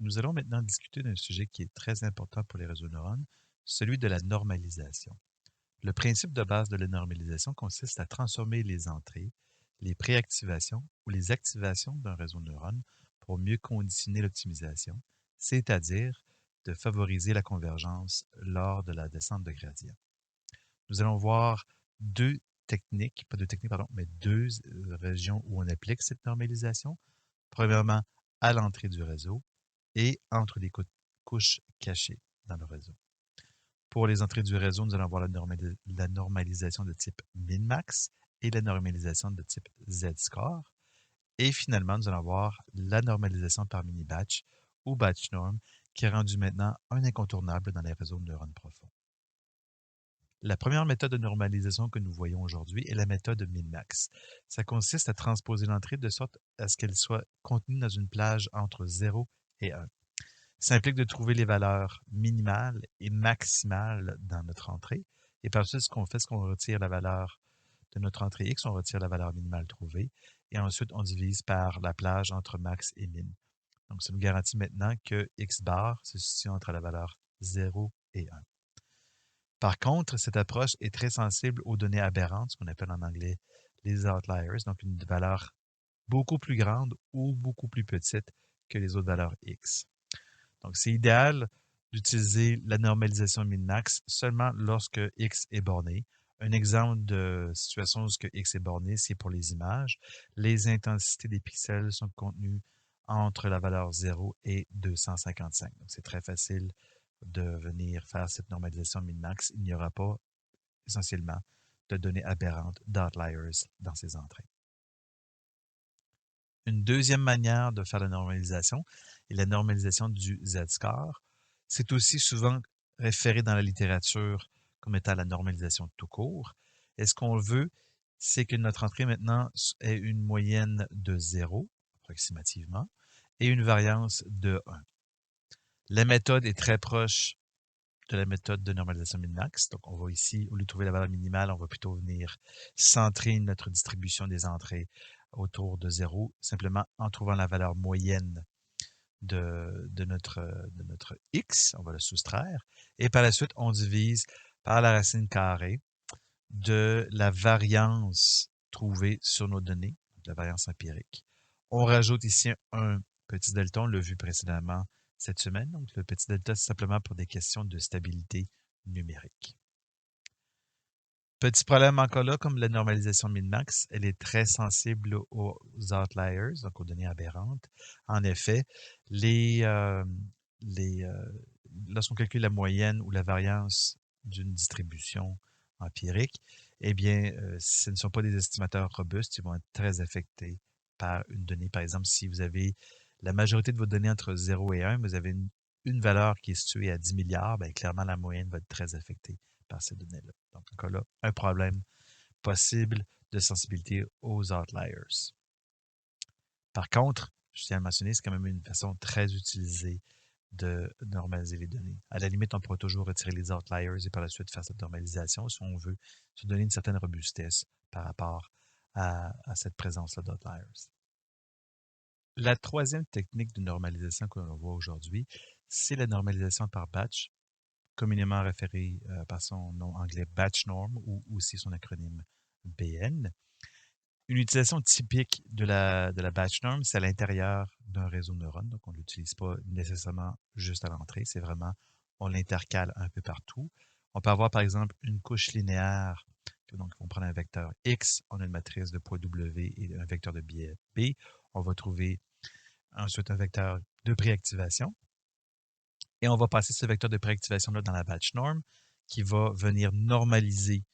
Nous allons maintenant discuter d'un sujet qui est très important pour les réseaux de neurones, celui de la normalisation. Le principe de base de la normalisation consiste à transformer les entrées, les préactivations ou les activations d'un réseau de neurones pour mieux conditionner l'optimisation, c'est-à-dire de favoriser la convergence lors de la descente de gradient. Nous allons voir deux techniques, pas deux techniques, pardon, mais deux régions où on applique cette normalisation. Premièrement, à l'entrée du réseau et entre les couches cachées dans le réseau. Pour les entrées du réseau, nous allons avoir la normalisation de type min-max et la normalisation de type z-score. Et finalement, nous allons avoir la normalisation par mini-batch ou batch norm qui est rendue maintenant un incontournable dans les réseaux de neurones profonds. La première méthode de normalisation que nous voyons aujourd'hui est la méthode min-max. Ça consiste à transposer l'entrée de sorte à ce qu'elle soit contenue dans une plage entre 0 et 1. Ça implique de trouver les valeurs minimales et maximales dans notre entrée. Et par suite, ce qu'on fait, c'est qu'on retire la valeur de notre entrée X, on retire la valeur minimale trouvée, et ensuite, on divise par la plage entre max et min. Donc, ça nous garantit maintenant que X bar se situe entre la valeur 0 et 1. Par contre, cette approche est très sensible aux données aberrantes, ce qu'on appelle en anglais les outliers, donc une valeur beaucoup plus grande ou beaucoup plus petite que les autres valeurs X. Donc, c'est idéal d'utiliser la normalisation min-max seulement lorsque X est borné. Un exemple de situation où X est borné, c'est pour les images. Les intensités des pixels sont contenues entre la valeur 0 et 255. Donc, c'est très facile de venir faire cette normalisation min-max. Il n'y aura pas essentiellement de données aberrantes, d'outliers dans ces entrées. Une deuxième manière de faire la normalisation est la normalisation du z-score. C'est aussi souvent référé dans la littérature comme étant la normalisation tout court. Et ce qu'on veut, c'est que notre entrée maintenant ait une moyenne de 0, approximativement, et une variance de 1. La méthode est très proche de la méthode de normalisation min-max. Donc, on va ici, au lieu de trouver la valeur minimale, on va plutôt venir centrer notre distribution des entrées autour de 0, simplement en trouvant la valeur moyenne de notre X, on va le soustraire, et par la suite, on divise par la racine carrée de la variance trouvée sur nos données, la variance empirique. On rajoute ici un petit delta, on l'a vu précédemment cette semaine. Donc, le petit delta, c'est simplement pour des questions de stabilité numérique. Petit problème encore là, comme la normalisation min-max, elle est très sensible aux outliers, donc aux données aberrantes. En effet, lorsqu'on calcule la moyenne ou la variance d'une distribution empirique, eh bien, ce ne sont pas des estimateurs robustes, ils vont être très affectés par une donnée. Par exemple, si vous avez la majorité de vos données entre 0 et 1, vous avez une valeur qui est située à 10 milliards, bien, clairement, la moyenne va être très affectée par ces données-là. Donc, encore là, un problème possible de sensibilité aux outliers. Par contre, je tiens à le mentionner, c'est quand même une façon très utilisée de normaliser les données. À la limite, on pourra toujours retirer les outliers et par la suite faire cette normalisation si on veut se donner une certaine robustesse par rapport à cette présence-là d'outliers. La troisième technique de normalisation que l'on voit aujourd'hui, c'est la normalisation par batch, communément référée par son nom anglais batch norm ou aussi son acronyme BN. Une utilisation typique de la batch norm, c'est à l'intérieur d'un réseau de neurones. Donc, on ne l'utilise pas nécessairement juste à l'entrée. C'est vraiment, on l'intercale un peu partout. On peut avoir, par exemple, une couche linéaire. Donc, on prend un vecteur X, on a une matrice de poids W et un vecteur de biais B. On va trouver ensuite un vecteur de préactivation. Et on va passer ce vecteur de préactivation-là dans la batch norm qui va venir normaliser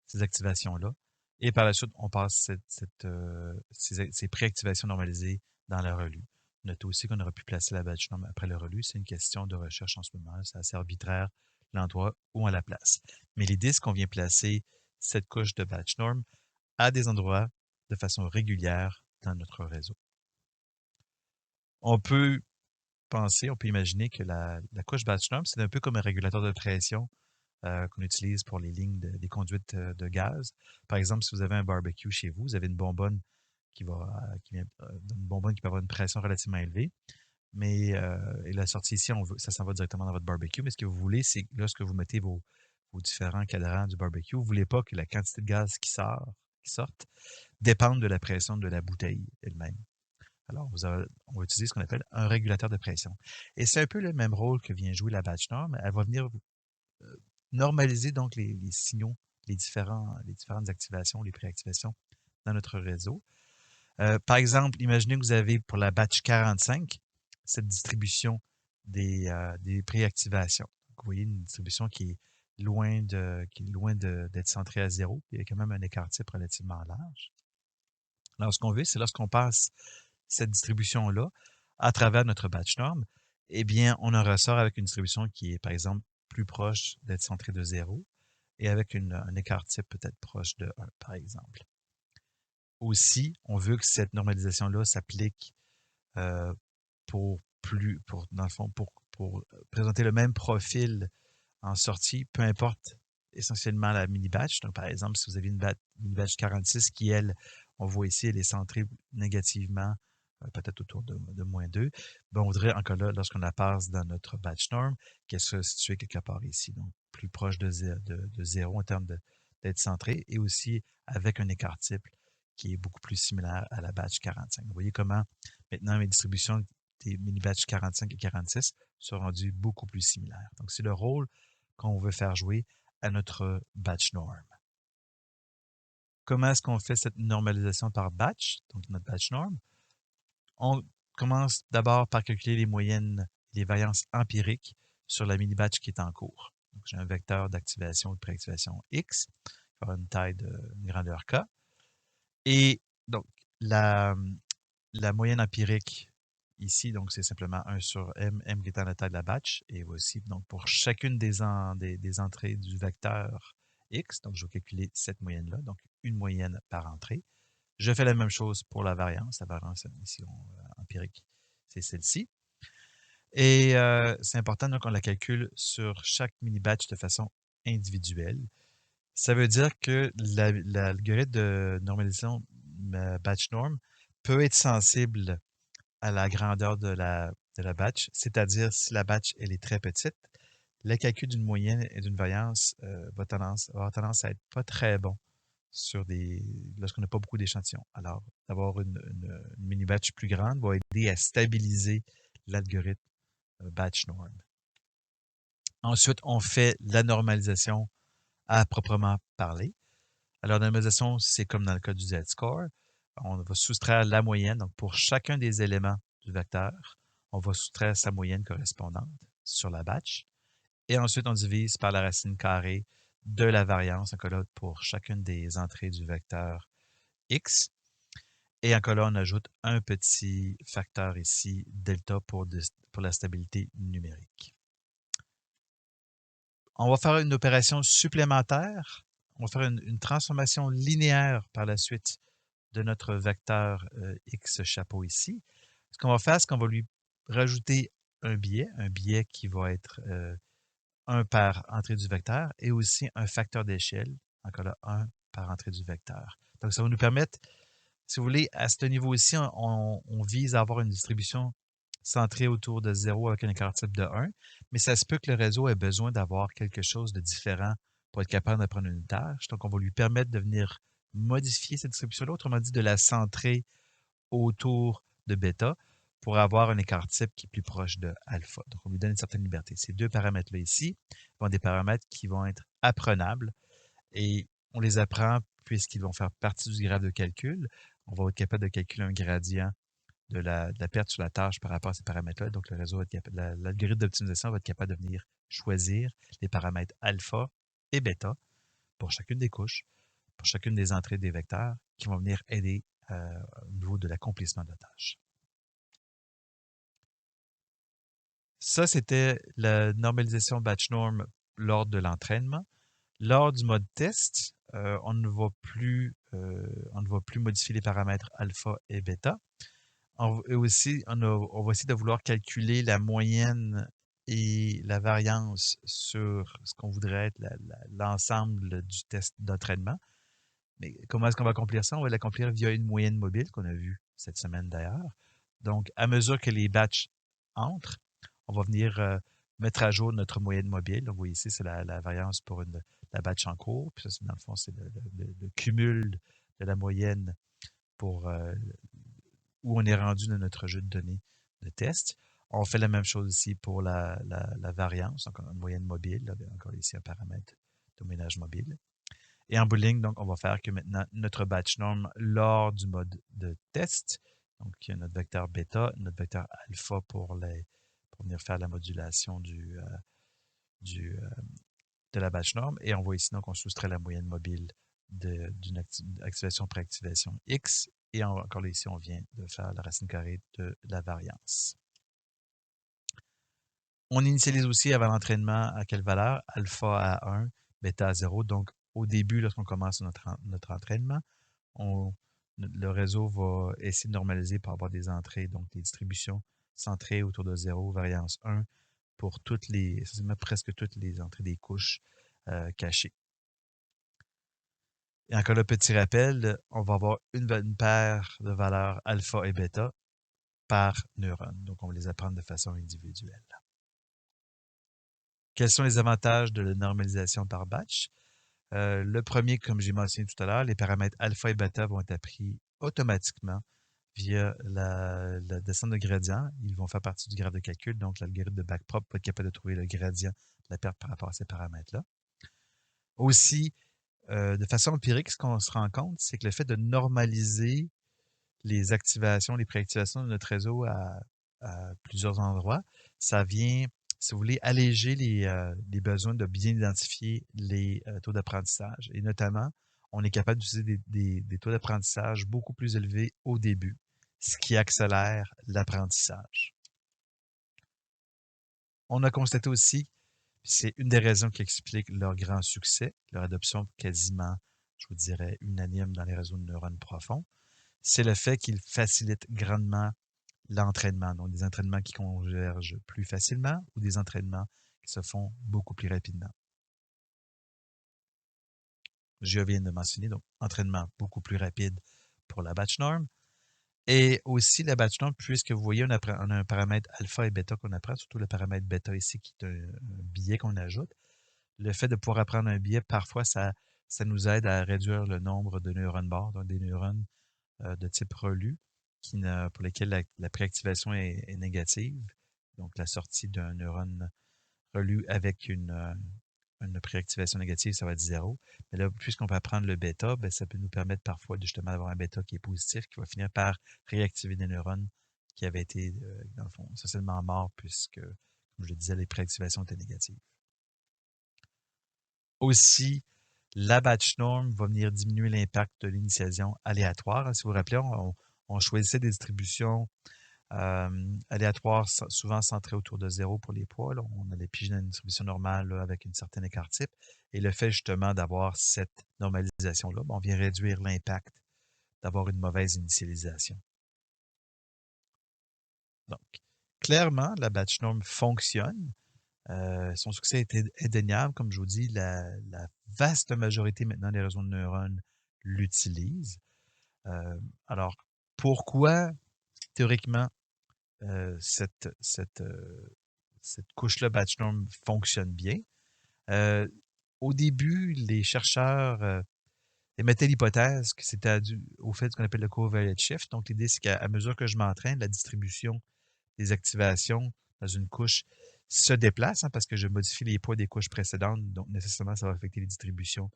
ces activations-là. Et par la suite, on passe ces préactivations normalisées dans le relu. Notez aussi qu'on aurait pu placer la batch norm après le relu. C'est une question de recherche en ce moment. C'est assez arbitraire l'endroit où on la place. Mais l'idée, c'est qu'on vient placer cette couche de batch norm à des endroits de façon régulière dans notre réseau. On peut imaginer que la couche batch norm, c'est un peu comme un régulateur de pression qu'on utilise pour les lignes des conduites de gaz. Par exemple, si vous avez un barbecue chez vous, vous avez une bonbonne qui peut avoir une pression relativement élevée. et la sortie ici, ça s'en va directement dans votre barbecue. Mais ce que vous voulez, c'est que lorsque vous mettez vos différents cadrans du barbecue, vous ne voulez pas que la quantité de gaz qui sorte dépende de la pression de la bouteille elle-même. Alors, on va utiliser ce qu'on appelle un régulateur de pression. Et c'est un peu le même rôle que vient jouer la batch norm. Elle va venir normaliser donc les signaux, les différentes activations, les préactivations dans notre réseau. Par exemple, imaginez que vous avez pour la batch 45 cette distribution des préactivations. Vous voyez une distribution qui est loin d'être centrée à zéro. Il y a quand même un écart type relativement large. Alors, ce qu'on veut, c'est lorsqu'on passe cette distribution-là à travers notre batch norm, eh bien, on en ressort avec une distribution qui est, par exemple, plus proche d'être centrée de zéro et avec un écart type peut-être proche de 1, par exemple. Aussi, on veut que cette normalisation-là s'applique euh, dans le fond, pour présenter le même profil en sortie, peu importe essentiellement la mini-batch. Donc, par exemple, si vous avez une mini-batch 46 qui, elle, on voit ici, elle est centrée négativement, peut-être autour de -2, ben, on voudrait encore là, lorsqu'on la passe dans notre batch norm, qu'elle soit située quelque part ici, donc plus proche de 0 en termes d'être centrée et aussi avec un écart type qui est beaucoup plus similaire à la batch 45. Vous voyez comment maintenant mes distributions des mini-batch 45 et 46 sont rendues beaucoup plus similaires. Donc, c'est le rôle qu'on veut faire jouer à notre batch norm. Comment est-ce qu'on fait cette normalisation par batch, donc notre batch norm? On commence d'abord par calculer les moyennes, les variances empiriques sur la mini-batch qui est en cours. J'ai un vecteur d'activation ou de préactivation X, qui va avoir une taille une grandeur K. Et donc, la moyenne empirique ici, donc c'est simplement 1 sur M qui est la taille de la batch. Et voici, donc pour chacune des entrées du vecteur X, donc je vais calculer cette moyenne-là, donc une moyenne par entrée. Je fais la même chose pour la variance. La variance ici empirique, c'est celle-ci. Et c'est important donc on la calcule sur chaque mini-batch de façon individuelle. Ça veut dire que l'algorithme de normalisation batch norm peut être sensible à la grandeur de la batch, c'est-à-dire si la batch elle est très petite, le calcul d'une moyenne et d'une variance va avoir tendance à être pas très bon lorsqu'on n'a pas beaucoup d'échantillons. Alors, d'avoir une mini-batch plus grande va aider à stabiliser l'algorithme batch norm. Ensuite, on fait la normalisation à proprement parler. Alors, la normalisation, c'est comme dans le cas du Z-score. On va soustraire la moyenne. Donc, pour chacun des éléments du vecteur, on va soustraire sa moyenne correspondante sur la batch. Et ensuite, on divise par la racine carrée de la variance, encore là, pour chacune des entrées du vecteur X. Et encore là, on ajoute un petit facteur ici, delta, pour la stabilité numérique. On va faire une opération supplémentaire. On va faire une transformation linéaire par la suite de notre vecteur X chapeau ici. Ce qu'on va faire, c'est qu'on va lui rajouter un biais qui va être 1 par entrée du vecteur et aussi un facteur d'échelle, encore là, 1 par entrée du vecteur. Donc, ça va nous permettre, si vous voulez, à ce niveau-ci, on vise à avoir une distribution centrée autour de 0 avec un écart type de 1, mais ça se peut que le réseau ait besoin d'avoir quelque chose de différent pour être capable de prendre une tâche. Donc, on va lui permettre de venir modifier cette distribution-là, autrement dit, de la centrer autour de bêta pour avoir un écart type qui est plus proche de alpha. Donc, on lui donne une certaine liberté. Ces deux paramètres-là ici vont être des paramètres qui vont être apprenables et on les apprend puisqu'ils vont faire partie du graphe de calcul. On va être capable de calculer un gradient de la perte sur la tâche par rapport à ces paramètres-là. Donc, le réseau l'algorithme d'optimisation va être capable de venir choisir les paramètres alpha et bêta pour chacune des couches, pour chacune des entrées des vecteurs qui vont venir aider au niveau de l'accomplissement de la tâche. Ça, c'était la normalisation batch norm lors de l'entraînement. Lors du mode test, on ne va plus modifier les paramètres alpha et bêta. On va essayer de vouloir calculer la moyenne et la variance sur ce qu'on voudrait être l'ensemble du test d'entraînement. Mais comment est-ce qu'on va accomplir ça? On va l'accomplir via une moyenne mobile qu'on a vue cette semaine d'ailleurs. Donc, à mesure que les batchs entre. On va venir mettre à jour notre moyenne mobile. Donc, vous voyez ici, c'est la variance pour la batch en cours. Puis ça, dans le fond, c'est le cumul de la moyenne pour où on est rendu dans notre jeu de données de test. On fait la même chose ici pour la variance, donc une moyenne mobile. Là, encore ici, un paramètre de ménage mobile. Et en bout de ligne, donc, on va faire que maintenant, notre batch norm lors du mode de test, donc il y a notre vecteur bêta, notre vecteur alpha pour venir faire la modulation de la batch norm. Et on voit ici donc on soustrait la moyenne mobile d'une activation préactivation X. Et encore là, ici, on vient de faire la racine carrée de la variance. On initialise aussi avant l'entraînement à quelle valeur? Alpha à 1, bêta à 0. Donc, au début, lorsqu'on commence notre entraînement, le réseau va essayer de normaliser pour avoir des entrées, donc des distributions centrées autour de 0, variance 1, pour presque toutes les entrées des couches cachées. Et encore là, petit rappel, on va avoir une paire de valeurs alpha et bêta par neurone. Donc, on va les apprendre de façon individuelle. Quels sont les avantages de la normalisation par batch? Le premier, comme j'ai mentionné tout à l'heure, les paramètres alpha et bêta vont être appris automatiquement via la descente de gradient. Ils vont faire partie du graphe de calcul, donc l'algorithme de backprop va être capable de trouver le gradient de la perte par rapport à ces paramètres-là. Aussi, de façon empirique, ce qu'on se rend compte, c'est que le fait de normaliser les activations, les préactivations de notre réseau à plusieurs endroits, ça vient, si vous voulez, alléger les besoins de bien identifier les taux d'apprentissage. Et notamment, on est capable d'utiliser des taux d'apprentissage beaucoup plus élevés au début, ce qui accélère l'apprentissage. On a constaté aussi, c'est une des raisons qui explique leur grand succès, leur adoption quasiment, je vous dirais, unanime dans les réseaux de neurones profonds, c'est le fait qu'ils facilitent grandement l'entraînement. Donc, des entraînements qui convergent plus facilement ou des entraînements qui se font beaucoup plus rapidement. Je viens de mentionner, donc, entraînement beaucoup plus rapide pour la batch norm. Et aussi la batch norm, puisque vous voyez, on a un paramètre alpha et bêta qu'on apprend, surtout le paramètre bêta ici qui est un biais qu'on ajoute. Le fait de pouvoir apprendre un biais, parfois, ça nous aide à réduire le nombre de neurones morts, donc des neurones de type relu, pour lesquels la préactivation est négative. Donc, la sortie d'un neurone relu avec une préactivation négative, ça va être 0. Mais là, puisqu'on peut apprendre le bêta, ben, ça peut nous permettre parfois justement d'avoir un bêta qui est positif, qui va finir par réactiver des neurones qui avaient été, dans le fond, essentiellement morts, puisque, comme je le disais, les préactivations étaient négatives. Aussi, la batch norm va venir diminuer l'impact de l'initialisation aléatoire. Si vous vous rappelez, on choisissait des distributions aléatoires, souvent centrées autour de 0 pour les poids. Là. On allait piger dans une distribution normale là, avec une certaine écart type. Et le fait justement d'avoir cette normalisation-là, on vient réduire l'impact d'avoir une mauvaise initialisation. Donc, clairement, la batch norm fonctionne. Son succès est indéniable. Comme je vous dis, la vaste majorité maintenant des réseaux de neurones l'utilisent. Alors, pourquoi, théoriquement, cette couche-là, batch norm, fonctionne bien? Au début, les chercheurs émettaient l'hypothèse que c'était dû au fait de ce qu'on appelle le covariate shift. Donc, l'idée, c'est qu'à mesure que je m'entraîne, la distribution des activations dans une couche se déplace parce que je modifie les poids des couches précédentes. Donc, nécessairement, ça va affecter les distributions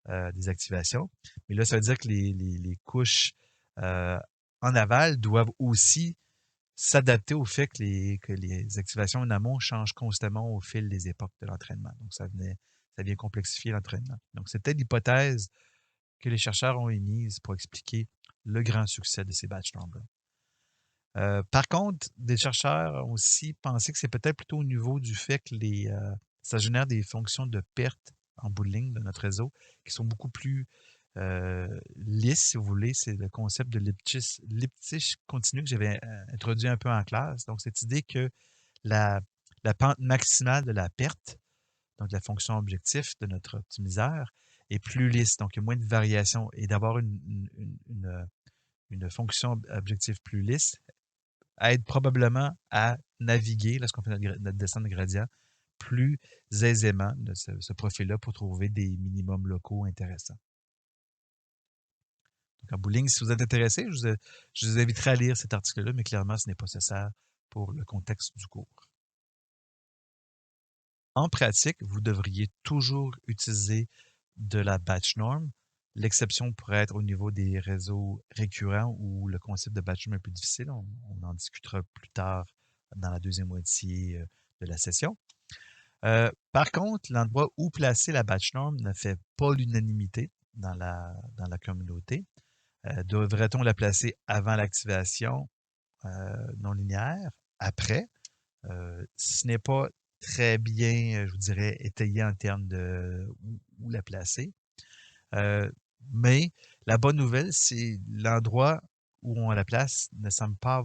des activations. Mais là, ça veut dire que les couches en aval doivent aussi s'adapter au fait que les activations en amont changent constamment au fil des époques de l'entraînement. Donc, ça vient complexifier l'entraînement. Donc, c'était l'hypothèse que les chercheurs ont émise pour expliquer le grand succès de ces batch norms-là. Par contre, des chercheurs ont aussi pensé que c'est peut-être plutôt au niveau du fait que ça génère des fonctions de perte en bout de ligne de notre réseau qui sont beaucoup plus lisses, si vous voulez. C'est le concept de l'elliptique continu que j'avais introduit un peu en classe. Donc, cette idée que la pente maximale de la perte, donc la fonction objectif de notre optimiseur, est plus lisse. Donc, il y a moins de variations. Et d'avoir une fonction objectif plus lisse aide probablement à naviguer, lorsqu'on fait notre descente de gradient, plus aisément de ce profil-là pour trouver des minimums locaux intéressants. Donc, en bout de ligne, si vous êtes intéressé, je vous inviterai à lire cet article-là, mais clairement, ce n'est pas nécessaire pour le contexte du cours. En pratique, vous devriez toujours utiliser de la batch norm. L'exception pourrait être au niveau des réseaux récurrents où le concept de batch norm est plus difficile. On en discutera plus tard dans la deuxième moitié de la session. Par contre, l'endroit où placer la batch norm ne fait pas l'unanimité dans la communauté. Devrait-on la placer avant l'activation non linéaire? Après? Ce n'est pas très bien, je vous dirais, étayé en termes de où la placer. Mais la bonne nouvelle, c'est l'endroit où on la place ne semble pas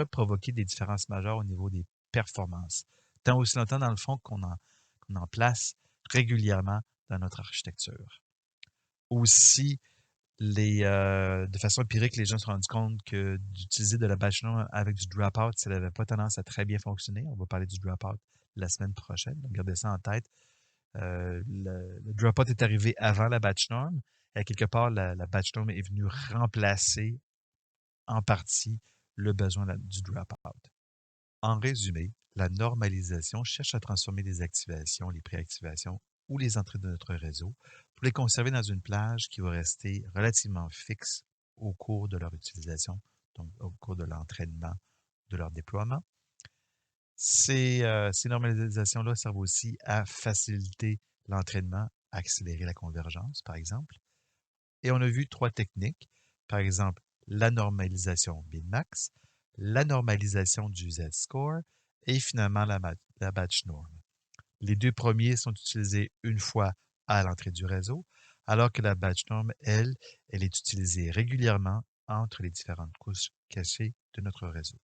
provoquer des différences majeures au niveau des performances. Tant aussi longtemps, dans le fond, qu'on en place régulièrement dans notre architecture. Aussi, de façon empirique, les gens se sont rendus compte que d'utiliser de la batch norm avec du dropout, ça n'avait pas tendance à très bien fonctionner. On va parler du dropout la semaine prochaine, donc gardez ça en tête. Le dropout est arrivé avant la batch norm, et quelque part, la batch norm est venue remplacer en partie le besoin du dropout. En résumé, la normalisation cherche à transformer les activations, les préactivations ou les entrées de notre réseau pour les conserver dans une plage qui va rester relativement fixe au cours de leur utilisation, donc au cours de l'entraînement, de leur déploiement. Ces normalisations-là servent aussi à faciliter l'entraînement, à accélérer la convergence, par exemple. Et on a vu 3 techniques, par exemple la normalisation min-max, la normalisation du Z-score et finalement la batch norm. Les 2 premiers sont utilisés une fois à l'entrée du réseau, alors que la batch norm, elle est utilisée régulièrement entre les différentes couches cachées de notre réseau.